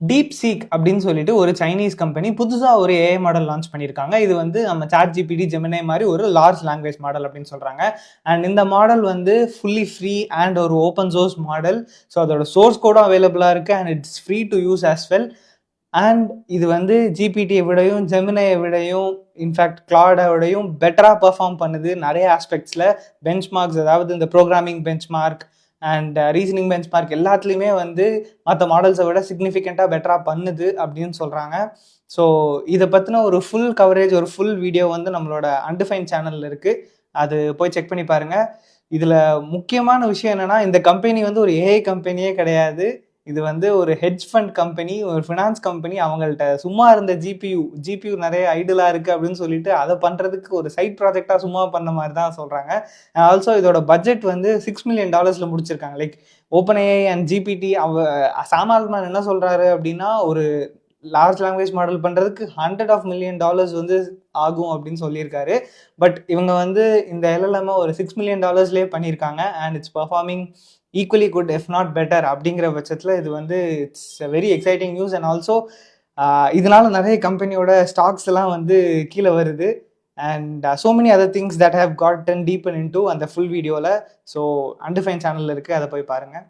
Deep seek அப்படின்னு சொல்லிட்டு ஒரு சைனீஸ் கம்பெனி புதுசாக ஒரு ஏஐ மாடல் லான்ச் பண்ணியிருக்காங்க. இது வந்து நம்ம சாட் ஜிபிடி, ஜெமினை மாதிரி ஒரு லார்ஜ் லாங்குவேஜ் மாடல் அப்படின்னு சொல்கிறாங்க. அண்ட் இந்த மாடல் வந்து ஃபுல்லி ஃப்ரீ அண்ட் ஒரு ஓப்பன் சோர்ஸ் மாடல். ஸோ அதோட சோர்ஸ் கோடும் அவைலபிளாக இருக்குது and it's free to use as well. And இது வந்து ஜிபிடியை விடையும் ஜெமினையை விடையும் இன்ஃபேக்ட் கிளாடை விடையும் பெட்டராக பெர்ஃபார்ம் பண்ணுது நிறைய ஆஸ்பெக்ட்ஸில். பெஞ்ச்மார்க்ஸ், அதாவது இந்த programming benchmark and reasoning benchmark எல்லாத்துலேயுமே வந்து மற்ற மாடல்ஸை விட சிக்னிஃபிகண்ட்டாக பெட்டராக பண்ணுது அப்படின்னு சொல்கிறாங்க. ஸோ இதை பற்றின ஒரு ஃபுல் கவரேஜ், ஒரு ஃபுல் வீடியோ வந்து நம்மளோட அன்டிஃபைன் சேனலில் இருக்குது. அது போய் செக் பண்ணி பாருங்கள். இதில் முக்கியமான விஷயம் என்னென்னா, இந்த கம்பெனி வந்து ஒரு ஏஐ கம்பெனியே கிடையாது. இது வந்து ஒரு ஹெட்ஜ் ஃபண்ட் கம்பெனி, ஒரு ஃபினான்ஸ் கம்பெனி. அவங்கள்ட்ட சும்மா இருந்த ஜிபியூ நிறைய ஐடியலாக இருக்குது அப்படின்னு சொல்லிட்டு அதை பண்ணுறதுக்கு ஒரு சைட் ப்ராஜெக்டாக சும்மா பண்ண மாதிரி தான் சொல்கிறாங்க. ஆல்சோ இதோட பட்ஜெட் வந்து $6 million முடிச்சிருக்காங்க. Like open AI and GPT Sam Altman என்ன சொல்கிறாரு அப்படின்னா, ஒரு லார்ஜ் லாங்குவேஜ் மாடல் பண்ணுறதுக்கு $100 of million வந்து ஆகும் அப்படின்னு சொல்லியிருக்காரு. பட் இவங்க வந்து இந்த எல்எல்எம் ஒரு $6 million பண்ணியிருக்காங்க and it's performing equally good if not better. அப்படிங்கிற பட்சத்தில் இது வந்து it's very exciting news. And also இதனால நிறைய கம்பெனியோட ஸ்டாக்ஸ் எல்லாம் வந்து கீழே வருது. And so many other things that have gotten deeper into அந்த ஃபுல் வீடியோவில். ஸோ அன்டிஃபைன் சேனலில் இருக்குது, அதை போய் பாருங்கள்.